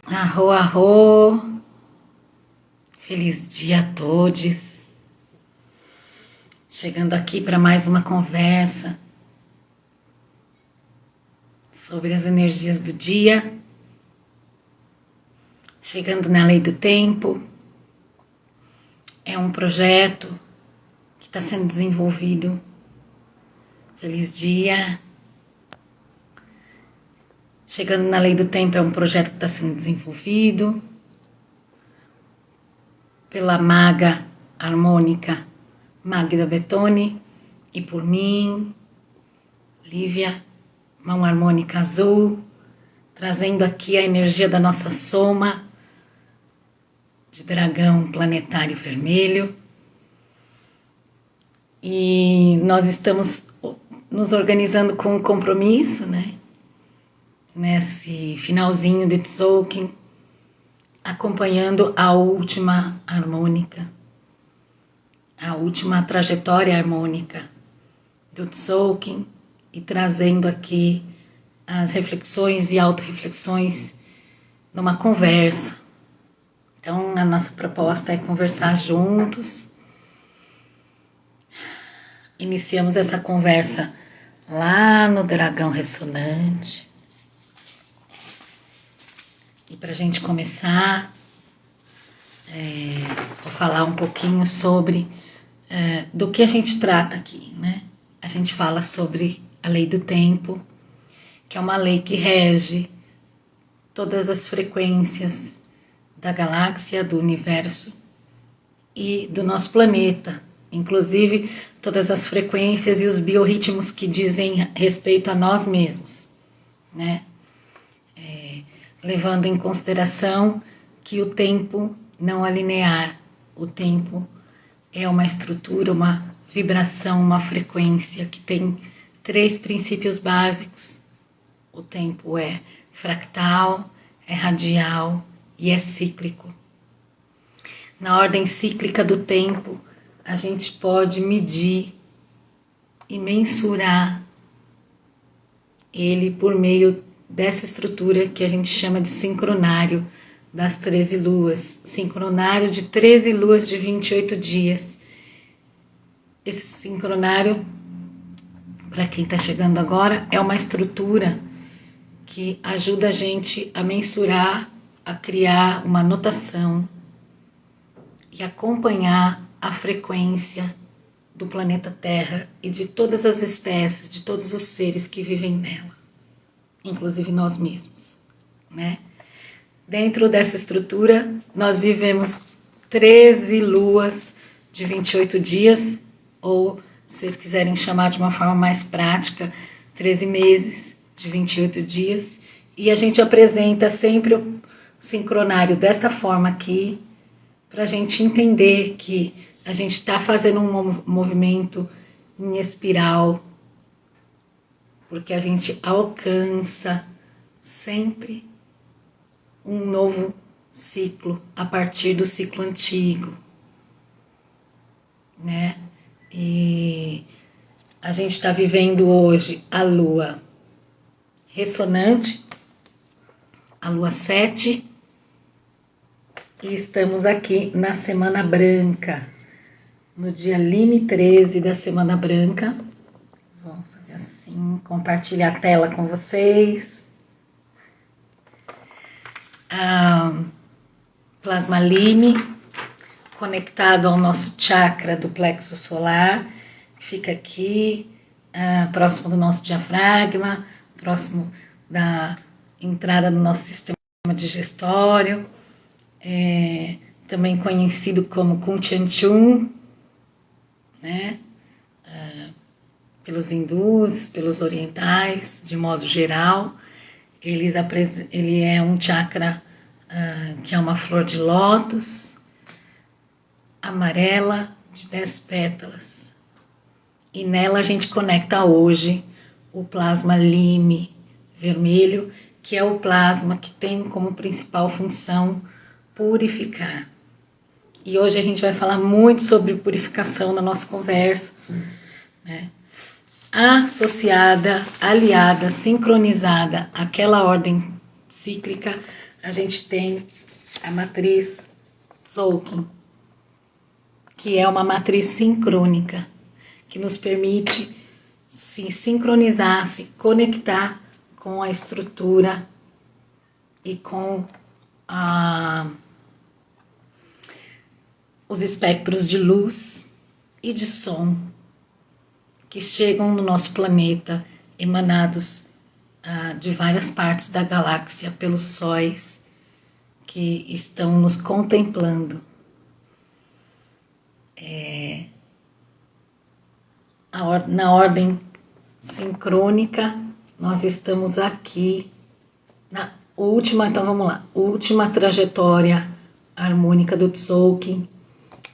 Arro, arro, feliz dia a todos. Chegando aqui para mais uma conversa sobre as energias do dia. Chegando na lei do tempo. É um projeto que está sendo desenvolvido. Feliz dia. Chegando na lei do tempo é um projeto que está sendo desenvolvido pela maga harmônica Magda Betoni e por mim, Lívia, mão harmônica azul, trazendo aqui a energia da nossa soma de dragão planetário vermelho. E nós estamos nos organizando com um compromisso, né? Nesse finalzinho de Tzolk'in, acompanhando a última harmônica, a última trajetória harmônica do Tzolk'in e trazendo aqui as reflexões e autorreflexões numa conversa. Então, a nossa proposta é conversar juntos. Iniciamos essa conversa lá no Dragão Ressonante. E para a gente começar, vou falar um pouquinho sobre do que a gente trata aqui, né? A gente fala sobre a lei do tempo, que é uma lei que rege todas as frequências da galáxia, do universo e do nosso planeta, inclusive todas as frequências e os biorritmos que dizem respeito a nós mesmos, né? Levando em consideração que o tempo não é linear, o tempo é uma estrutura, uma vibração, uma frequência que tem 3 princípios básicos. O tempo é fractal, é radial e é cíclico. Na ordem cíclica do tempo, a gente pode medir e mensurar ele por meio dessa estrutura que a gente chama de sincronário das 13 luas. Sincronário de 13 luas de 28 dias. Esse sincronário, para quem está chegando agora, é uma estrutura que ajuda a gente a mensurar, a criar uma notação e acompanhar a frequência do planeta Terra e de todas as espécies, de todos os seres que vivem nela, inclusive nós mesmos, né? Dentro dessa estrutura, nós vivemos 13 luas de 28 dias, ou, se vocês quiserem chamar de uma forma mais prática, 13 meses de 28 dias, e a gente apresenta sempre o sincronário desta forma aqui, para a gente entender que a gente está fazendo um movimento em espiral, porque a gente alcança sempre um novo ciclo a partir do ciclo antigo, né? E a gente está vivendo hoje a lua ressonante, a lua 7, e estamos aqui na Semana Branca, no dia Lime 13 da Semana Branca. Vamos fazer assim, compartilhar a tela com vocês. Plasma Lime, conectado ao nosso chakra do plexo solar, que fica aqui, próximo do nosso diafragma, próximo da entrada do nosso sistema digestório, também conhecido como Kuntianchun, né? Pelos hindus, pelos orientais, de modo geral. Ele é um chakra que é uma flor de lótus, amarela, de 10 pétalas. E nela a gente conecta hoje o plasma Lime vermelho, que é o plasma que tem como principal função purificar. E hoje a gente vai falar muito sobre purificação na nossa conversa, né? Associada, aliada, sincronizada àquela ordem cíclica, a gente tem a matriz Tzolk'in, que é uma matriz sincrônica, que nos permite se sincronizar, se conectar com a estrutura e com os espectros de luz e de som que chegam no nosso planeta, emanados de várias partes da galáxia pelos sóis que estão nos contemplando. Na ordem sincrônica, nós estamos aqui na última, então vamos lá, última trajetória harmônica do Tzolk'in,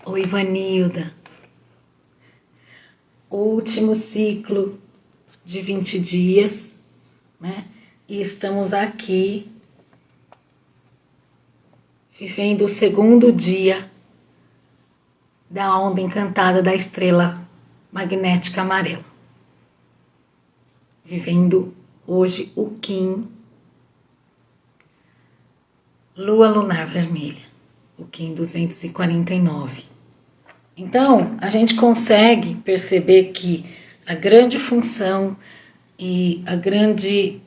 o Ivanilda, último ciclo de 20 dias, né? E estamos aqui vivendo o segundo dia da onda encantada da estrela magnética amarela. Vivendo hoje o Kin, Lua Lunar Vermelha, o Kin 249. Então, a gente consegue perceber que a grande função e a grande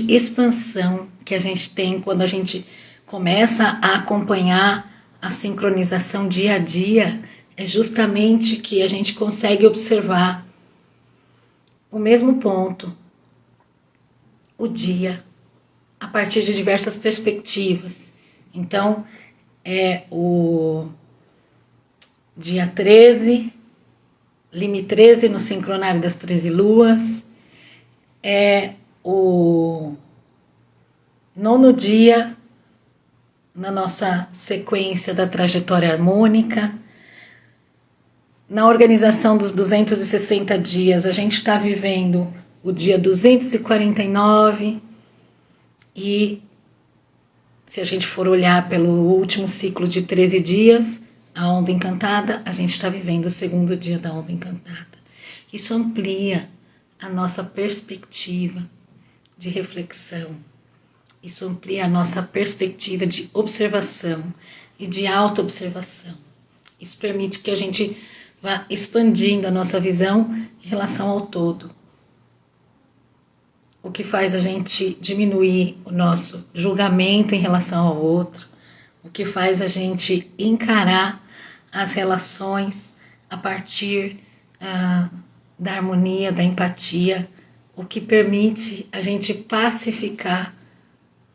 expansão que a gente tem quando a gente começa a acompanhar a sincronização dia a dia é justamente que a gente consegue observar o mesmo ponto, o dia, a partir de diversas perspectivas. Então, é o dia 13, Lime 13 no sincronário das 13 luas, é o 9º dia na nossa sequência da trajetória harmônica. Na organização dos 260 dias, a gente está vivendo o dia 249 e se a gente for olhar pelo último ciclo de 13 dias, a onda encantada, a gente está vivendo o segundo dia da onda encantada. Isso amplia a nossa perspectiva de reflexão. Isso amplia a nossa perspectiva de observação e de autoobservação. Isso permite que a gente vá expandindo a nossa visão em relação ao todo. O que faz a gente diminuir o nosso julgamento em relação ao outro, o que faz a gente encarar as relações a partir da harmonia, da empatia, o que permite a gente pacificar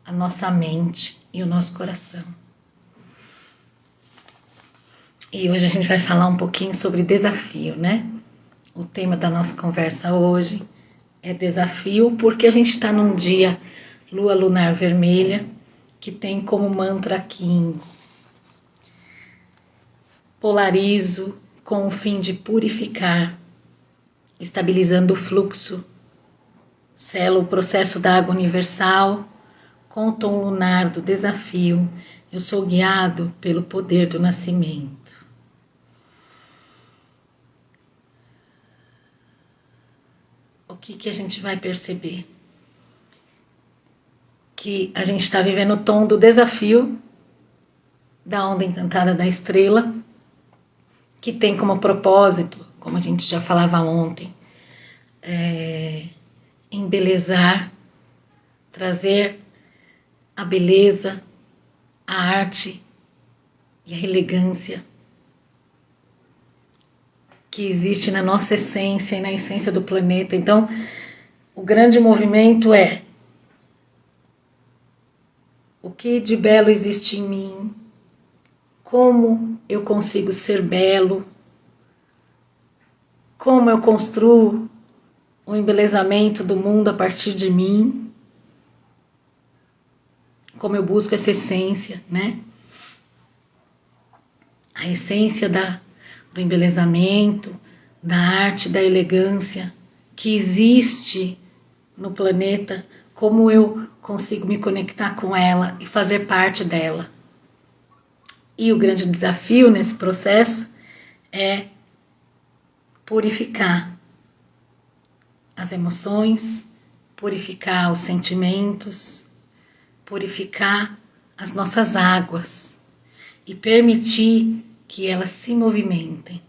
a nossa mente e o nosso coração. E hoje a gente vai falar um pouquinho sobre desafio, né? O tema da nossa conversa hoje é desafio, porque a gente está num dia Lua Lunar Vermelha, que tem como mantra Kin. Polarizo com o fim de purificar, estabilizando o fluxo, selo o processo da água universal, com o tom lunar do desafio, eu sou guiado pelo poder do nascimento. O que a gente vai perceber? Que a gente está vivendo o tom do desafio da onda encantada da estrela, que tem como propósito, como a gente já falava ontem, embelezar, trazer a beleza, a arte e a elegância que existe na nossa essência e na essência do planeta. Então, o grande movimento é: o que de belo existe em mim? Como eu consigo ser belo? Como eu construo o embelezamento do mundo a partir de mim? Como eu busco essa essência, né? A essência do embelezamento, da arte, da elegância que existe no planeta, como eu consigo me conectar com ela e fazer parte dela. E o grande desafio nesse processo é purificar as emoções, purificar os sentimentos, purificar as nossas águas e permitir que elas se movimentem.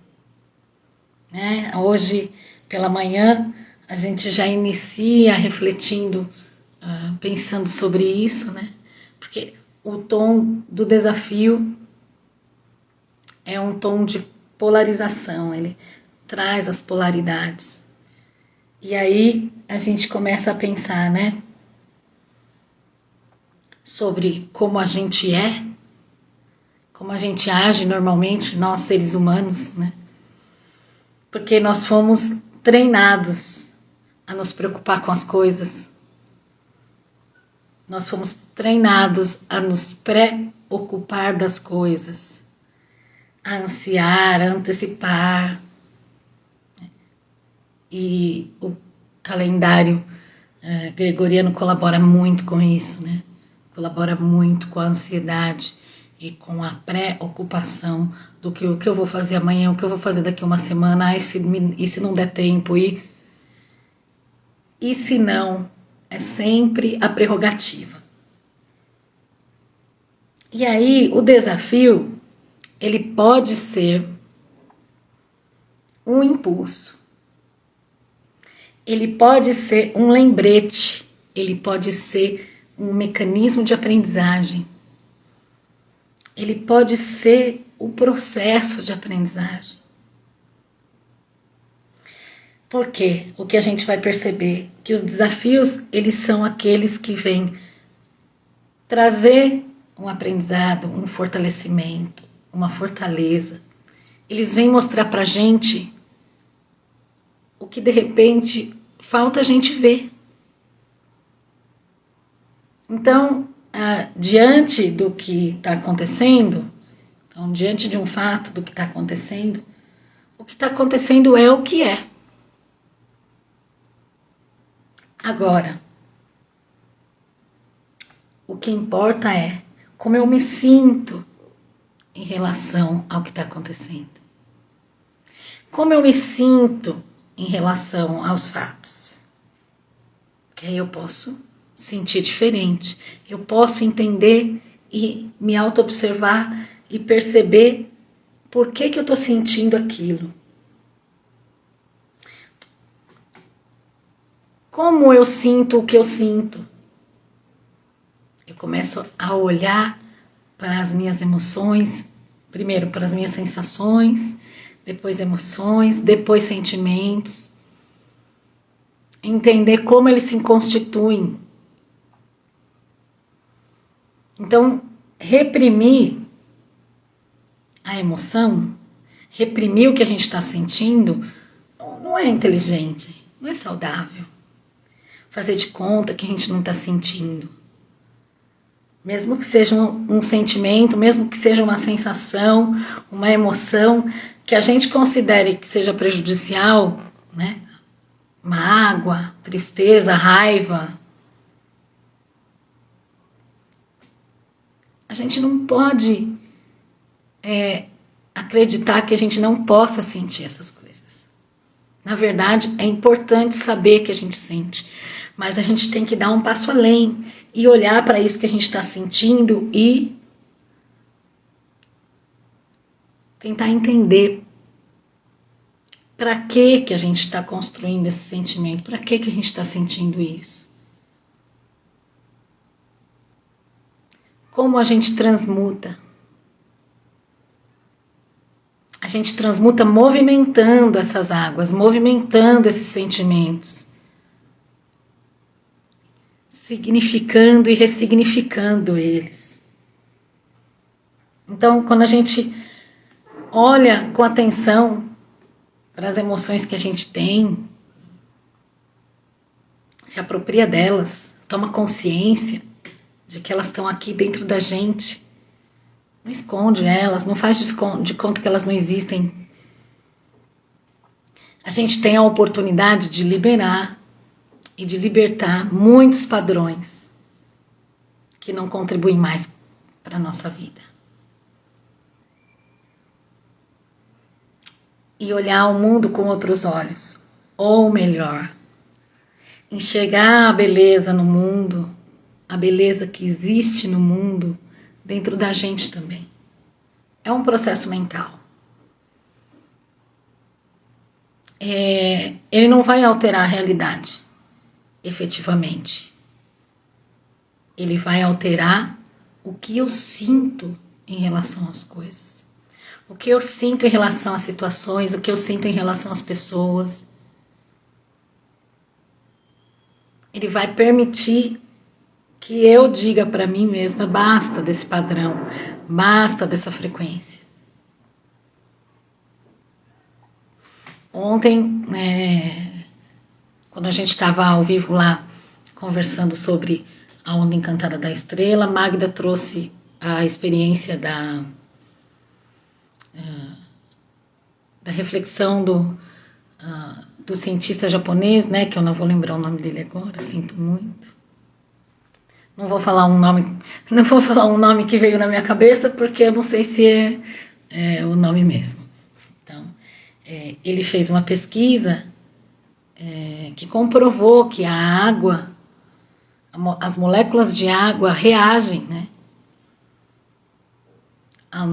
Né? Hoje, pela manhã, a gente já inicia refletindo, pensando sobre isso, né? Porque o tom do desafio é um tom de polarização, ele traz as polaridades. E aí a gente começa a pensar, né? Sobre como a gente é, como a gente age normalmente, nós seres humanos, né? Porque nós fomos treinados a nos preocupar com as coisas. Nós fomos treinados a nos preocupar das coisas, a ansiar, a antecipar. E o calendário gregoriano colabora muito com isso, né? Colabora muito com a ansiedade e com a preocupação do que o que eu vou fazer amanhã, o que eu vou fazer daqui uma semana, e se não der tempo, e se não, é sempre a prerrogativa. E aí o desafio, ele pode ser um impulso, ele pode ser um lembrete, ele pode ser um mecanismo de aprendizagem, ele pode ser o processo de aprendizagem. Porque o que a gente vai perceber? Que os desafios, eles são aqueles que vêm trazer um aprendizado, um fortalecimento, uma fortaleza. Eles vêm mostrar pra gente o que de repente falta a gente ver. Então, diante do que está acontecendo, então, diante de um fato do que está acontecendo, o que está acontecendo é o que é. Agora, o que importa é como eu me sinto em relação ao que está acontecendo. Como eu me sinto em relação aos fatos. Porque aí eu posso sentir diferente. Eu posso entender e me auto-observar e perceber por que eu estou sentindo aquilo. Como eu sinto o que eu sinto? Eu começo a olhar para as minhas emoções, primeiro para as minhas sensações, depois emoções, depois sentimentos. Entender como eles se constituem. Então, reprimir a emoção, reprimir o que a gente está sentindo, não é inteligente, não é saudável. Fazer de conta que a gente não está sentindo. Mesmo que seja um sentimento, mesmo que seja uma sensação, uma emoção, que a gente considere que seja prejudicial, né? Mágoa, tristeza, raiva. A gente não pode acreditar que a gente não possa sentir essas coisas. Na verdade, é importante saber que a gente sente, mas a gente tem que dar um passo além e olhar para isso que a gente está sentindo e tentar entender para que a gente está construindo esse sentimento, para que a gente está sentindo isso. Como a gente transmuta? A gente transmuta movimentando essas águas, movimentando esses sentimentos. Significando e ressignificando eles. Então, quando a gente olha com atenção para as emoções que a gente tem, se apropria delas, toma consciência de que elas estão aqui dentro da gente, não esconde elas, não faz de conta que elas não existem. A gente tem a oportunidade de liberar e de libertar muitos padrões que não contribuem mais para a nossa vida. E olhar o mundo com outros olhos, ou melhor, enxergar a beleza no mundo, a beleza que existe no mundo, dentro da gente também. É um processo mental. Ele não vai alterar a realidade, efetivamente. Ele vai alterar o que eu sinto em relação às coisas. O que eu sinto em relação às situações, o que eu sinto em relação às pessoas. Ele vai permitir que eu diga para mim mesma, basta desse padrão, basta dessa frequência. Ontem, quando a gente estava ao vivo lá, conversando sobre a Onda Encantada da Estrela, Magda trouxe a experiência da reflexão do cientista japonês, né, que eu não vou lembrar o nome dele agora, sinto muito. Não vou falar um nome que veio na minha cabeça, porque eu não sei se é o nome mesmo. Então, ele fez uma pesquisa que comprovou que a água, as moléculas de água reagem, né, às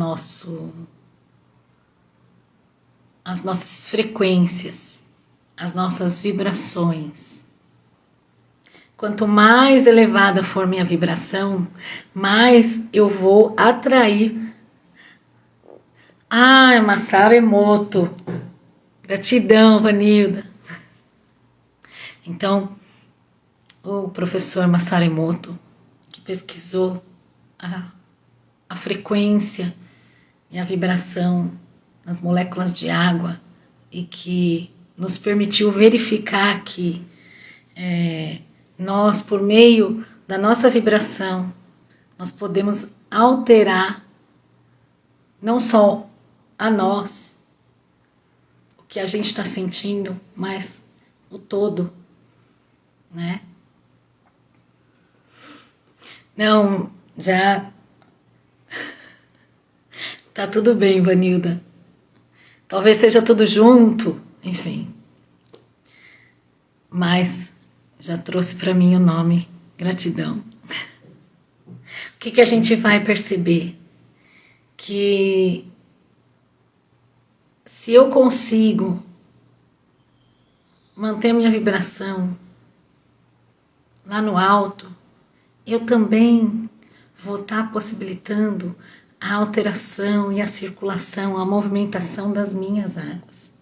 nossas frequências, às nossas vibrações. Quanto mais elevada for minha vibração, mais eu vou atrair. Masaru Emoto. Gratidão, Vanilda. Então, o professor Masaru Emoto, que pesquisou a frequência e a vibração nas moléculas de água e que nos permitiu verificar que nós, por meio da nossa vibração, nós podemos alterar não só a nós, o que a gente está sentindo, mas o todo, né? Não, já tá tudo bem, Vanilda. Talvez seja tudo junto, enfim. Mas já trouxe para mim o nome, gratidão. O que a gente vai perceber? Que se eu consigo manter minha vibração lá no alto, eu também vou estar possibilitando a alteração e a circulação, a movimentação das minhas águas.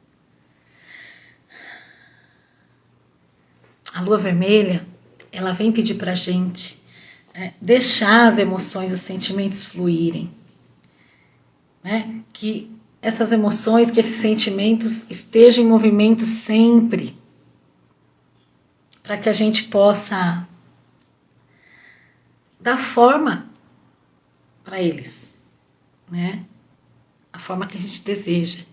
A lua vermelha, ela vem pedir para a gente deixar as emoções, os sentimentos fluírem. Né? Que essas emoções, que esses sentimentos estejam em movimento sempre, para que a gente possa dar forma para eles, né? A forma que a gente deseja.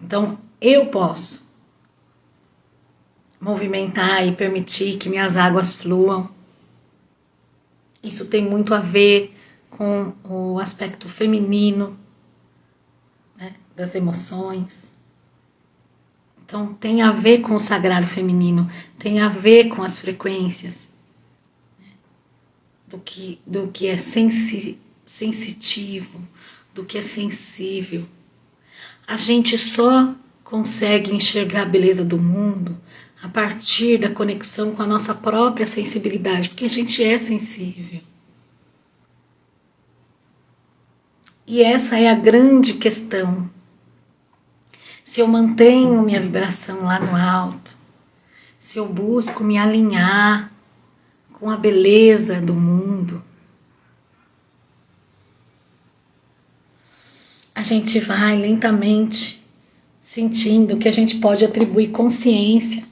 Então, eu posso movimentar e permitir que minhas águas fluam. Isso tem muito a ver com o aspecto feminino, né, das emoções. Então, tem a ver com o sagrado feminino, tem a ver com as frequências, né, do que é sensitivo, do que é sensível. A gente só consegue enxergar a beleza do mundo a partir da conexão com a nossa própria sensibilidade, porque a gente é sensível. E essa é a grande questão. Se eu mantenho minha vibração lá no alto, se eu busco me alinhar com a beleza do mundo, a gente vai lentamente sentindo que a gente pode atribuir consciência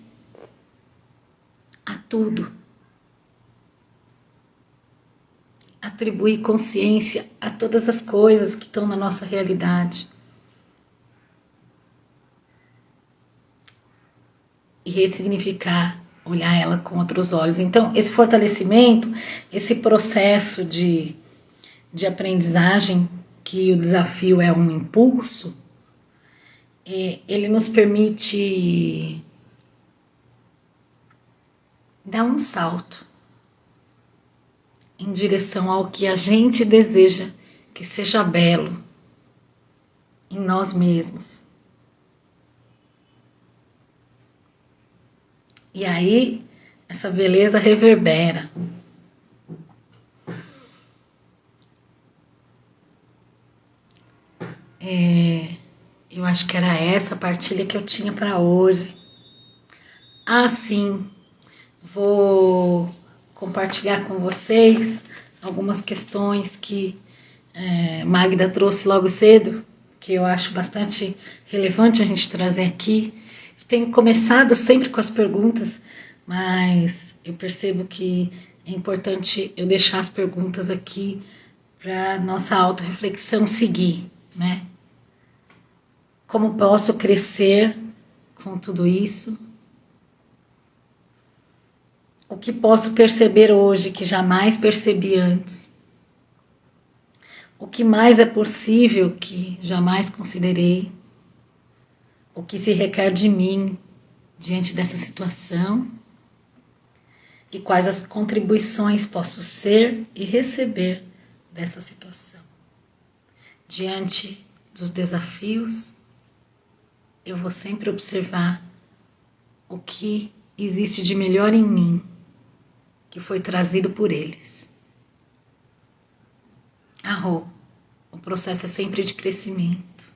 a tudo. Atribuir consciência a todas as coisas que estão na nossa realidade. E ressignificar, olhar ela com outros olhos. Então, esse fortalecimento, esse processo de aprendizagem, que o desafio é um impulso, ele nos permite dá um salto em direção ao que a gente deseja que seja belo em nós mesmos. E aí, essa beleza reverbera. Eu acho que era essa a partilha que eu tinha para hoje. Ah, sim, vou compartilhar com vocês algumas questões que Magda trouxe logo cedo, que eu acho bastante relevante a gente trazer aqui. Tenho começado sempre com as perguntas, mas eu percebo que é importante eu deixar as perguntas aqui para nossa autorreflexão seguir, né? Como posso crescer com tudo isso? O que posso perceber hoje que jamais percebi antes? O que mais é possível que jamais considerei? O que se requer de mim diante dessa situação? E quais as contribuições posso ser e receber dessa situação? Diante dos desafios, eu vou sempre observar o que existe de melhor em mim, que foi trazido por eles. O processo é sempre de crescimento.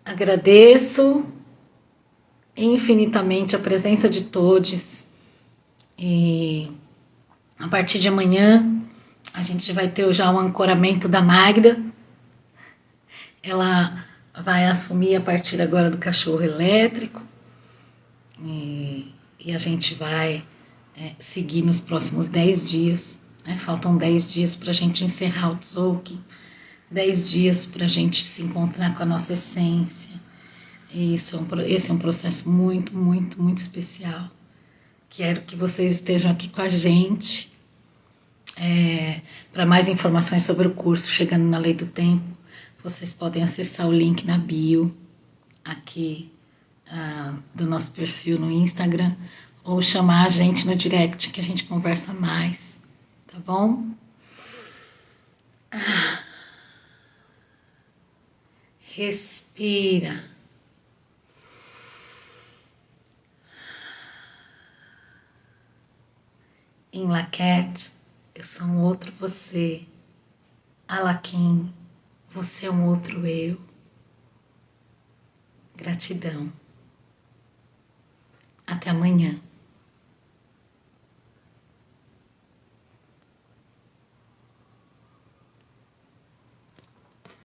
Agradeço infinitamente a presença de todos e a partir de amanhã a gente vai ter já o ancoramento da Magda. Ela vai assumir a partir agora do cachorro elétrico e a gente vai seguir nos próximos 10 dias. Faltam 10 dias para a gente encerrar o Tzolk'in, 10 dias para a gente se encontrar com a nossa essência. Esse é um processo muito, muito, muito especial. Quero que vocês estejam aqui com a gente. Para mais informações sobre o curso Chegando na Lei do Tempo, vocês podem acessar o link na bio aqui do nosso perfil no Instagram ou chamar a gente no direct que a gente conversa mais, tá bom? Respira. Em Laquete, eu sou um outro você. Alaquim, você é um outro eu. Gratidão. Até amanhã.